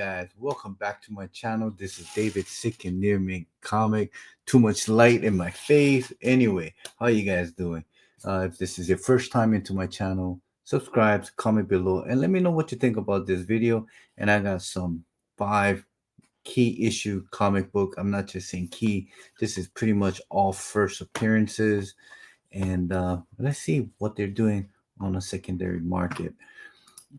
guys? Welcome back to my channel. This is David Sick and Near Me Comic. Too much light in my face. Anyway, how you guys doing? If this is your first time into my channel, subscribe, comment below, and let me know what you think about this video. And I got some 5 key issue comic book. I'm not just saying key. This is pretty much all first appearances. And let's see what they're doing on a secondary market.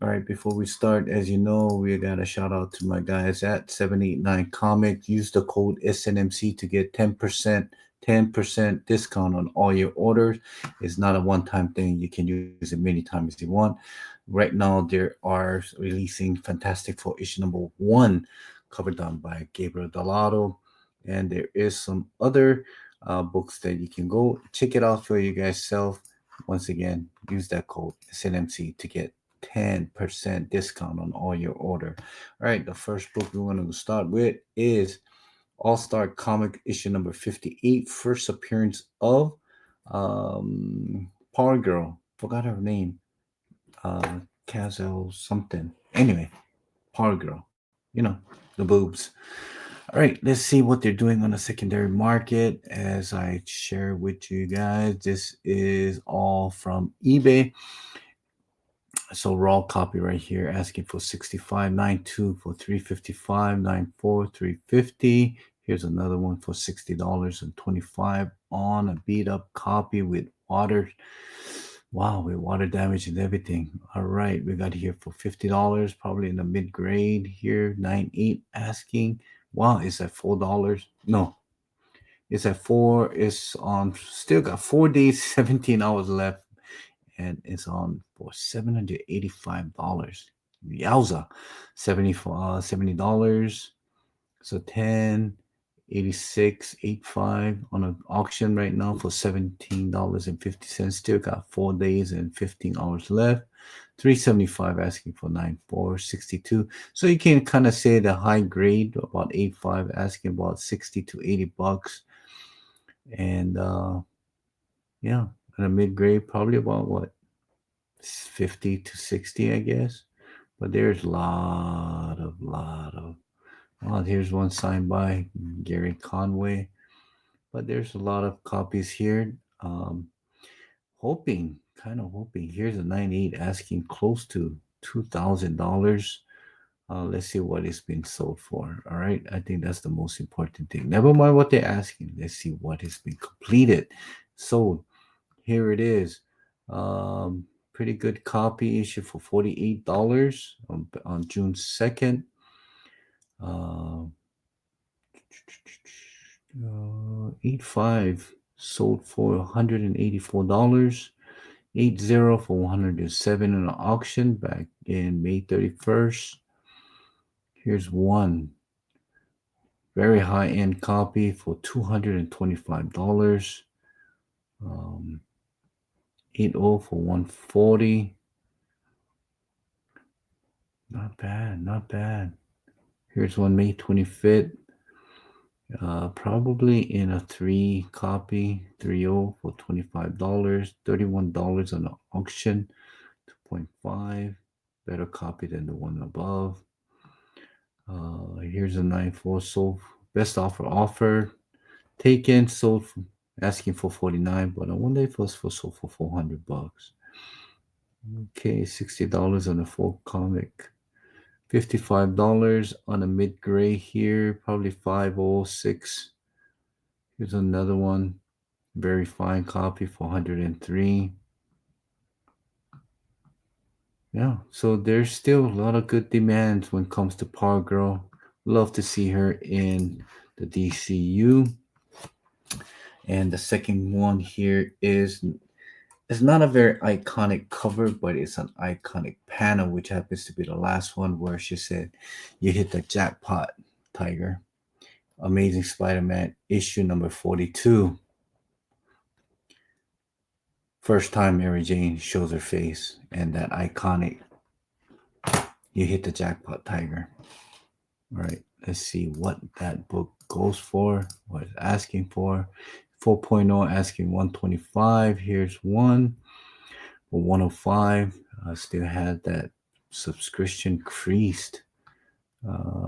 All right, before we start, as you know, we got a shout out to my guys at 789 Comic. Use the code SNMC to get 10% discount on all your orders. It's not a one-time thing. You can use it many times if you want. Right now, they are releasing Fantastic Four issue number 1, covered done by Gabriel Delato. And there is some other books that you can go check it out for you guys self. Once again, use that code SNMC to get 10% discount on all your order. All right, the first book we want to start with is All-Star Comic issue number 58, first appearance of Power Girl. Forgot her name. Kazel something. Anyway, Power Girl. You know, the boobs. All right, let's see what they're doing on the secondary market. As I share with you guys, this is all from eBay. So raw copy right here, asking for 65.92 for 355.94 350. Here's another one for $60.25 on a beat up copy with water. Wow, with water damage and everything. All right, we got here for $50, probably in the mid grade here. 9.8 asking. Wow, is that $4? No, it's at 4. It's on. Still got 4 days, 17 hours left. And it's on for $785. Yowza. $70. So 10.86.85 on an auction right now for $17.50. Still got 4 days and 15 hours left. 375 asking for 9.462. So you can kind of say the high grade about 8.5 asking about 60 to 80 bucks. And yeah, and a mid grade probably about what, 50 to 60, I guess. But there's lot of well, here's one signed by Gary Conway. But there's a lot of copies here. Kind of hoping. Here's a 98 asking close to $2,000. Let's see what it's been sold for. All right, I think that's the most important thing. Never mind what they're asking. Let's see what has been completed. Sold. Here it is. Pretty good copy issue for $48 on June 2nd. 8.5 sold for $184. 8.0 for $107 in an auction back in May 31st. Here's one very high-end copy for $225. 8.0 for $140. Not bad. Here's one May 25th. Probably in a 3 copy, 3.0 for $25. $31 on the auction. 2.5. Better copy than the one above. Here's a 9.4 sold. Best offer. Taken, sold, asking for 49, but on one day first for sold for 400 bucks. Okay, $60 on a full comic. $55 on a mid gray here, probably 5.06. Here's another one, very fine copy for 103. Yeah, so there's still a lot of good demands when it comes to Power Girl. Love to see her in the DCU. And the second one here is, it's not a very iconic cover, but it's an iconic panel, which happens to be the last one where she said, "You hit the jackpot, Tiger." Amazing Spider-Man issue number 42. First time Mary Jane shows her face, and that iconic, "You hit the jackpot, Tiger." All right, let's see what that book goes for, what it's asking for. 4.0 asking 125. Here's one for 105. I still had that subscription creased.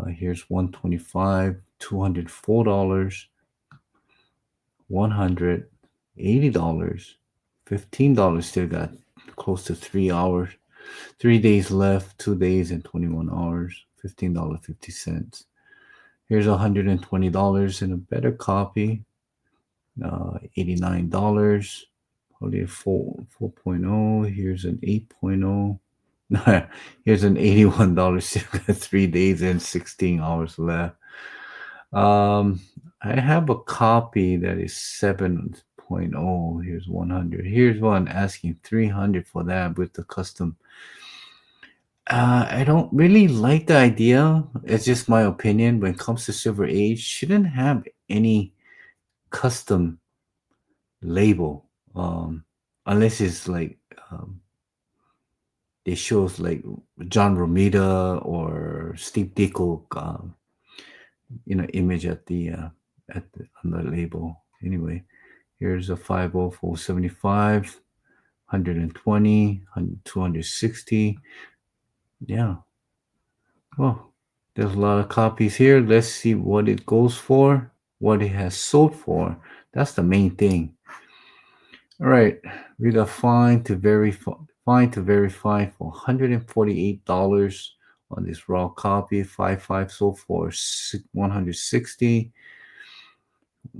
Here's 125, $204, $180, $15. Still got close to 3 hours. 3 days left, 2 days and 21 hours. $15.50. Here's $120 in a better copy. $89. Probably a 4.0. Here's an 8.0. Here's an $81. Still got 3 days and 16 hours left. I have a copy that is 7.0. Here's 100. Here's one asking 300 for that with the custom. I don't really like the idea. It's just my opinion. When it comes to Silver Age, shouldn't have any custom label, unless it's like it shows like John Romita or Steve Ditko, image on the label. Anyway, here's a 50475, 120, 260. Yeah. Well, there's a lot of copies here. Let's see what it goes for, what it has sold for. That's the main thing. All right, we got fine to verify for $148 on this raw copy. 5.5 sold for 160.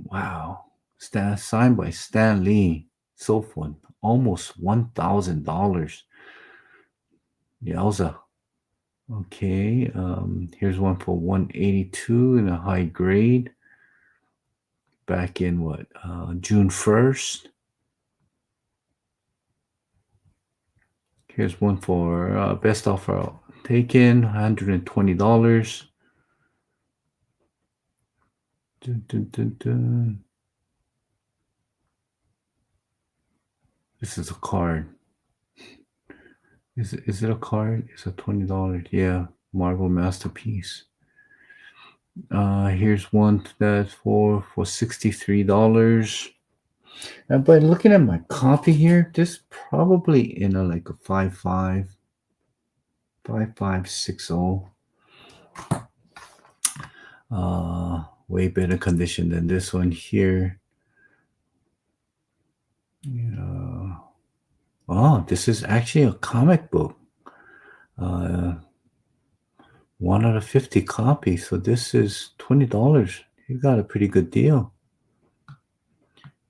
Wow. Signed by Stan Lee. Sold for almost $1,000. Yowza. Okay. Here's one for 182 in a high grade. Back in what? June 1st. Here's one for best offer taken, $120. Dun, dun, dun, dun. This is a card. Is it a card? It's a $20. Yeah, Marvel Masterpiece. Here's one that's for $63. But looking at my copy here, this probably in a like a 5.5, 5560. Way better condition than this one here. Yeah. Oh, this is actually a comic book. 1 out of 50 copies. So this is $20. You got a pretty good deal.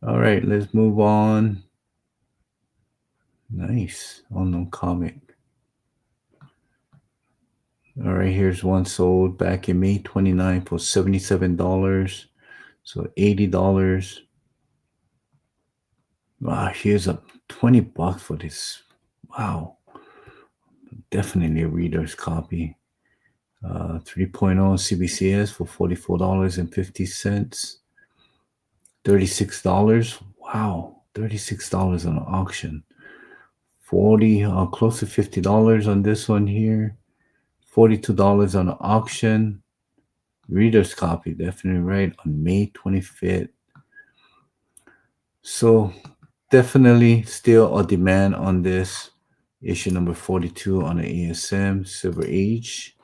All right, let's move on. Nice. Unknown comic. All right, here's one sold back in May 29 for $77. So $80. Wow, here's a $20 for this. Wow. Definitely a reader's copy. 3.0 CBCS for $44.50. $36. Wow, $36 on auction. 40, close to $50 on this one here. $42 on auction. Reader's copy, definitely right, on May 25th. So definitely still a demand on this issue number 42 on the ASM Silver Age.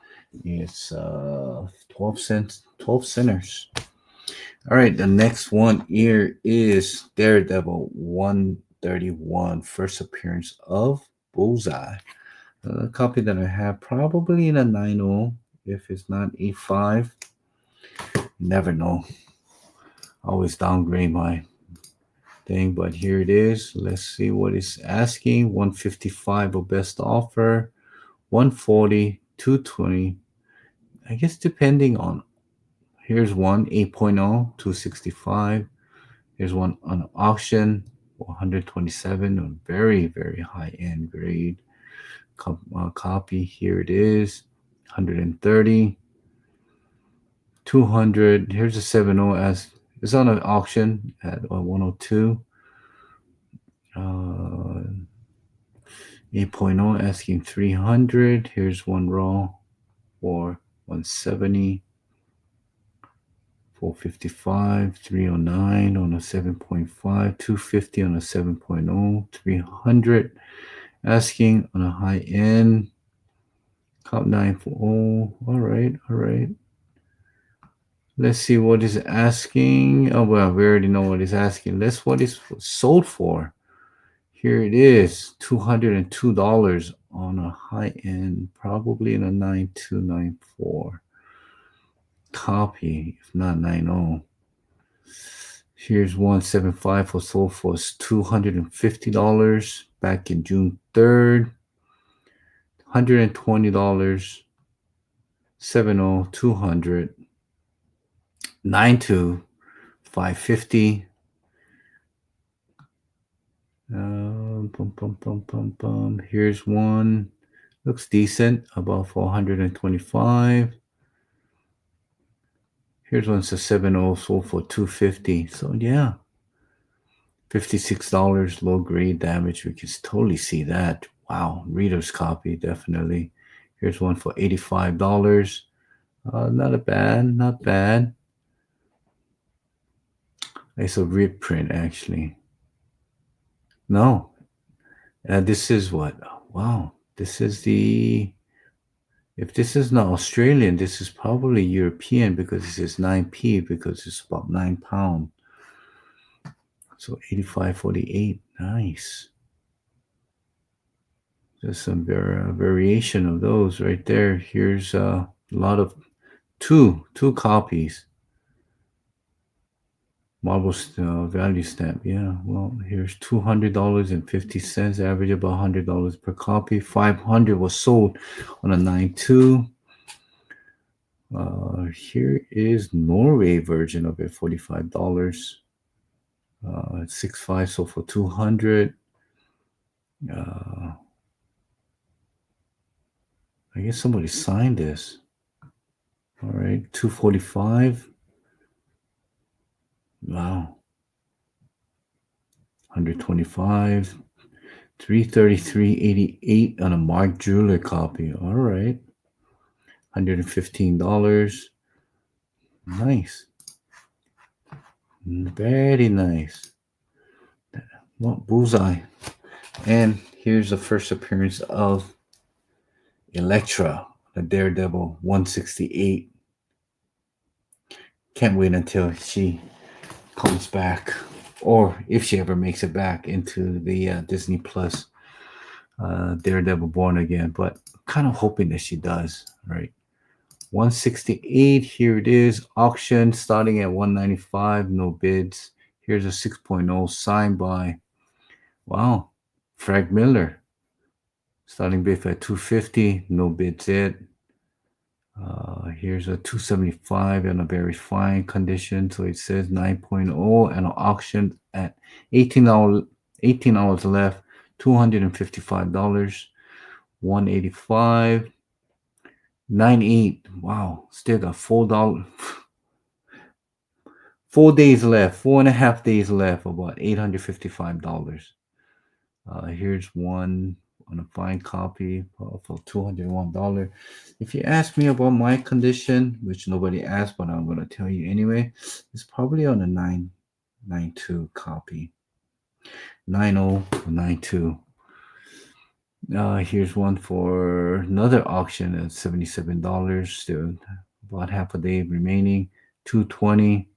It's 12 cents, 12 centers. All right, the next one here is Daredevil 131, first appearance of Bullseye. A copy that I have probably in a 9.0, if it's not 8.5. Never know. Always downgrade my thing, but here it is. Let's see what it's asking. 155 of best offer, 140, 220. I guess depending on, here's one 8.0, 265. Here's one on auction, 127, a very, very high-end grade copy. Here it is, 130, 200. Here's a 7.0 as it's on an auction at 102. 8.0 asking 300. Here's one raw for 170. 455, 309 on a 7.5, 250 on a 7.0, 300 asking on a high end, Cop 940. All right, all right. Let's see what is asking. Oh well, we already know what is asking. Let's what is sold for. Here it is, $202 on a high end, probably in a 9294 copy, if not 90. Here's 175 for sold for $250 back in June 3rd. $120, 70, 200, 92, 550. Bum, bum, bum, bum, bum. Here's one. Looks decent, about 425. Here's one says 70 sold for 250. So yeah, $56 low grade damage. We can totally see that. Wow, reader's copy, definitely. Here's one for $85. Not a bad, not bad. It's a rip print actually. No, this is what? Wow, this is the. If this is not Australian, this is probably European because this is 9p because it's about 9 pounds. So 85.48. Nice. There's some variation of those right there. Here's a lot of two copies. Marble value stamp. Yeah. Well, here's $200.50. Average about $100 per copy. 500 was sold on a 9.2. Here is Norway version of it. $45. 6.5 sold for 200. I guess somebody signed this. All right, 245. Wow. 125. 333.88 on a Mark Jeweler copy. All right. $115. Nice. Very nice. Well, bullseye. And here's the first appearance of Elektra, the Daredevil 168. Can't wait until she comes back, or if she ever makes it back into the Disney Plus Daredevil Born Again. But kind of hoping that she does. Right, 168. Here it is. Auction starting at 195. No bids. Here's a 6.0 signed by, wow, Frank Miller. Starting bid at 250. No bids yet. Here's a 275 in a very fine condition. So it says 9.0 and an auction at 18 hours left. $255. 185. 98. Wow. Still got $4. 4 days left. 4.5 days left. About $855. Here's one on a fine copy for $201. If you ask me about my condition, which nobody asked, but I'm going to tell you anyway, it's probably on a 992 copy. 9092. Here's one for another auction at $77. Still about half a day remaining. 220.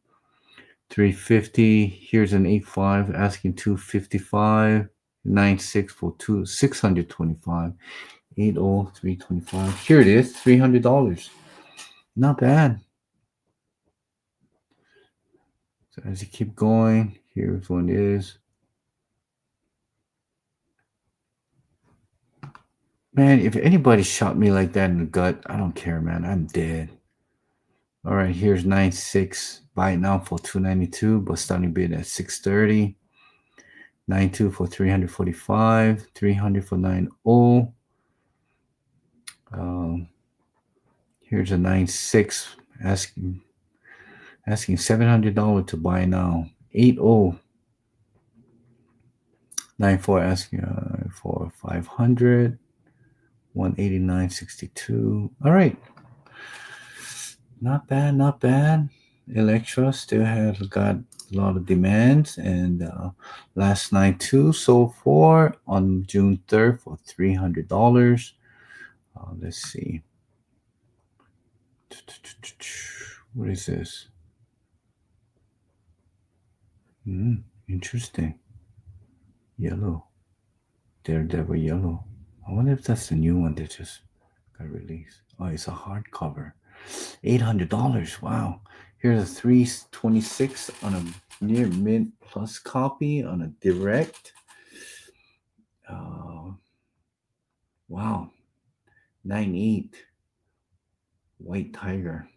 350. Here's an 85 asking 255. 96 for 625. 80 325. Here it is, $300. Not bad. So as you keep going, here's one is. Man, if anybody shot me like that in the gut, I don't care, man. I'm dead. All right, here's 96. Buy it now for $292, but starting bid at $630. 92 for $345. 300 for 90. Here's a 96 asking $700 to buy now. 80. 94 asking for 500. 189.62. All right. Not bad, not bad. Elektra still has got a lot of demands, and last night too sold for on June 3rd for $300. Let's see. What is this? Hmm, interesting. Yellow. Daredevil yellow. I wonder if that's the new one that just got released. Oh, it's a hardcover. $800. Wow. Here's a 326 on a near mint plus copy on a direct. Uh, wow. 9.8. White Tiger.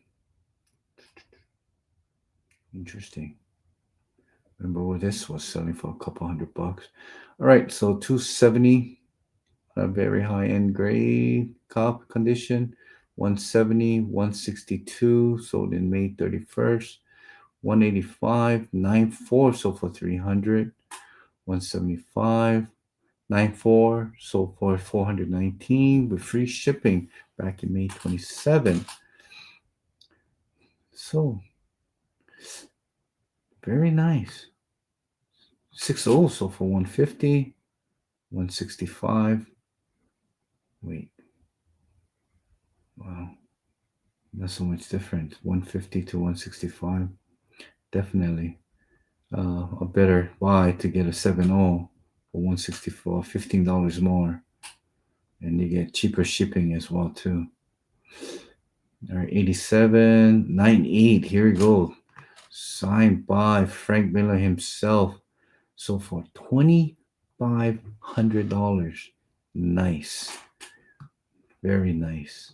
Interesting. Remember what this was selling for a couple $100. All right, so 270, a very high end gray cop condition. 170, 162, sold in May 31st. 185, 94, sold for 300. 175, 94, sold for 419 with free shipping back in May 27. So very nice. 60 sold for 150, 165. Wait, wow, not so much difference. 150 to 165. Definitely a better buy to get a 7.0 for 164, $15 more. And you get cheaper shipping as well too. All right, 87, 98. Here we go. Signed by Frank Miller himself. So for $2,500. Nice. Very nice.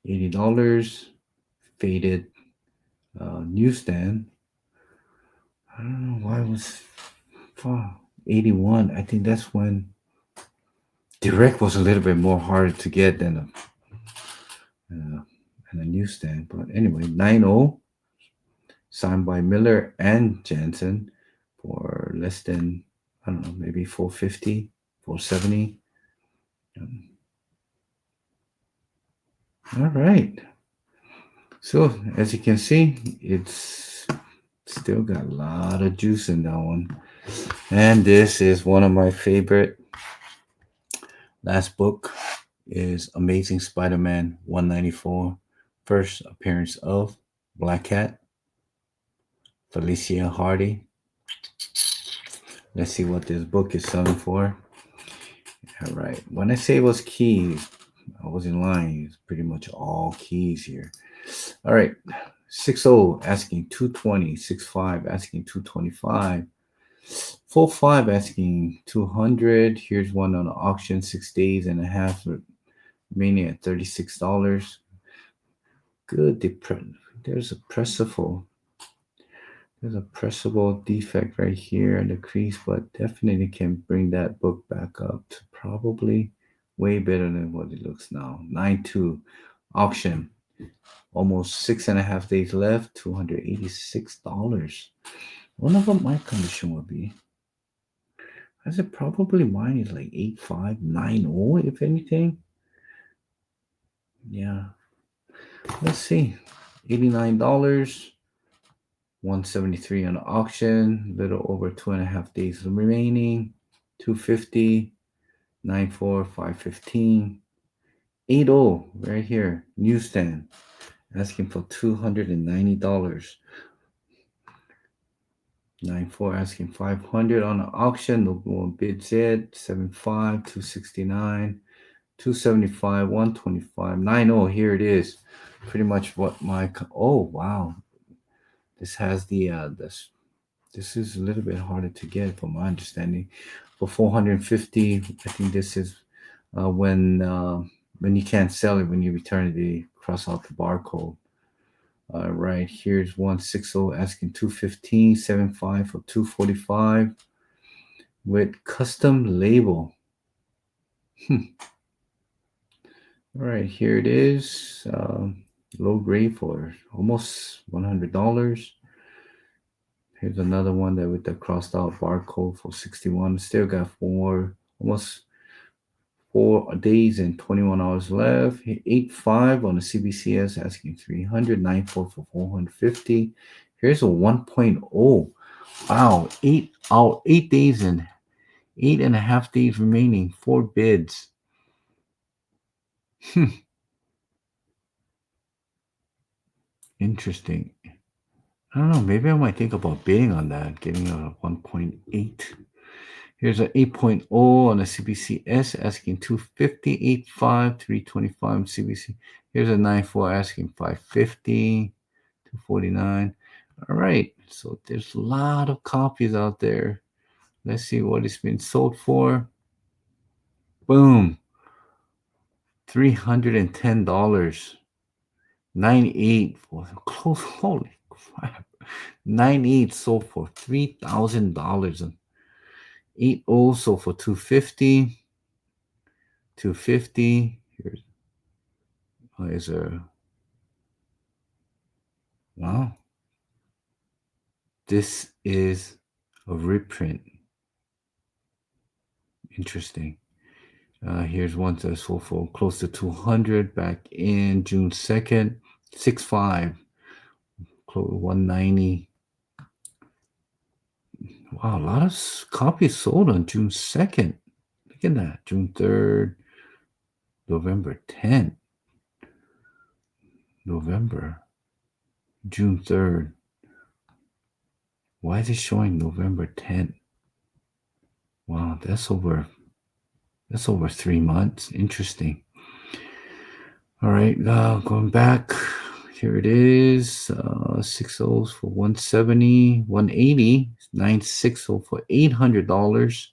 $80. Faded newsstand. I don't know why it was 81. I think that's when direct was a little bit more harder to get than a newsstand. But anyway, 90 signed by Miller and Jansen for less than, I don't know, maybe 450, 470. All right. So as you can see, it's still got a lot of juice in that one. And this is one of my favorite. Last book is Amazing Spider-Man 194. First appearance of Black Cat, Felicia Hardy. Let's see what this book is selling for. All right. When I say it was keys, I wasn't lying. It's pretty much all keys here. All right. 60 asking 220, 65 asking 225, 45 asking 200. Here's one on auction, 6 days and a half, remaining at $36. Good. There's a pressable. There's a pressable defect right here in the crease, but definitely can bring that book back up to probably way better than what it looks now. 9.2 auction. Almost 6.5 days left. $286. I wonder what my condition would be. I said probably mine is like 8590, if anything. Yeah. Let's see. $89. 173 on auction, little over 2.5 days remaining. 250, 94, 515, 80 right here, newsstand, asking for $290. 94 asking 500 on the auction. No one bids it. 75, 269, 275, 125, 90. Here it is. Pretty much what my oh wow. This has this is a little bit harder to get from my understanding. For 450, I think this is when you can't sell it when you return it, they cross out the barcode. Right here's 160 asking 215, 75 for 245 with custom label. All right, here it is. Low grade for almost $100. Here's another one that with the crossed out barcode for 61. Still got almost 4 days and 21 hours left. 85 on the CBCS asking 300. 94 for 450. Here's a 1.0. Wow, 8 days and 8.5 days remaining. 4 bids. Hmm, interesting. I don't know. Maybe I might think about bidding on that, getting a 1.8. Here's an 8.0 on a CBCS asking 250, 85, 325 CBC. Here's a 9.4 asking 550, 249. All right. So there's a lot of copies out there. Let's see what it's been sold for. Boom. $310. 98 for close. Holy crap. 98 sold for $3,000. 80 sold for 250. 250. Here's a wow. This is a reprint. Interesting. Here's one that sold for close to 200 back in June 2nd. 6.5. 190. Wow, a lot of copies sold on June 2nd. Look at that. June 3rd. November 10th. November. June 3rd. Why is it showing November 10th? Wow, that's over 3 months. Interesting. All right, going back. Here it is. 6 O's for 170, 180, 960 for $800,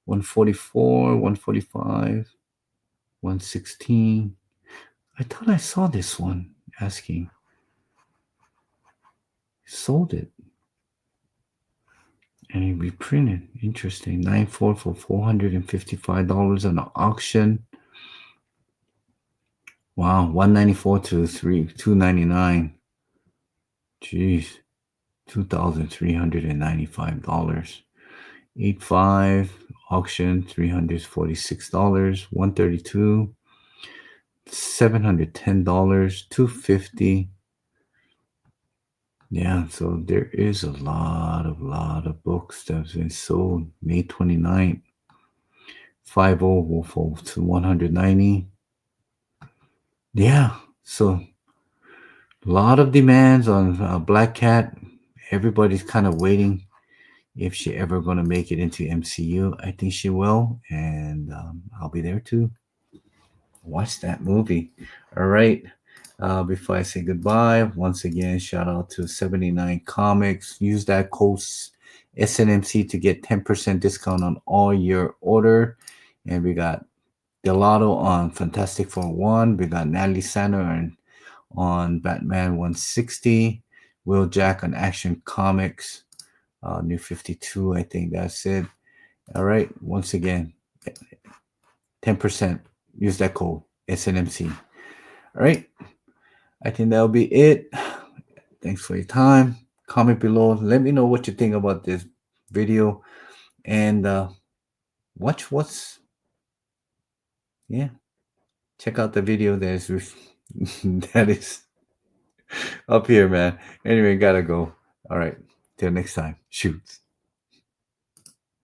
144, 145, 116. I thought I saw this one asking. Sold it. And he reprinted. Interesting. 9.4 for $455 on an auction. Wow, 194 to 299. Jeez. $2,395. 8.5 auction, $346. 132. $710. 250. Yeah, so there is a lot of books that's been sold. May 29th. 50 will fall to 190. Yeah, so a lot of demands on Black Cat. Everybody's kind of waiting if she ever going to make it into MCU. I think she will, and I'll be there to watch that movie. All right. Before I say goodbye, once again, shout out to 79 Comics. Use that code SNMC to get 10% discount on all your order. And we got Delado on Fantastic Four 1. We got Natalie Sander on Batman 160. Will Jack on Action Comics. New 52, I think that's it. All right. Once again, 10%. Use that code SNMC. All right. I think that'll be it. Thanks for your time. Comment below. Let me know what you think about this video. And yeah. Check out the video that is that is up here, man. Anyway, gotta go. All right. Till next time. Shoots.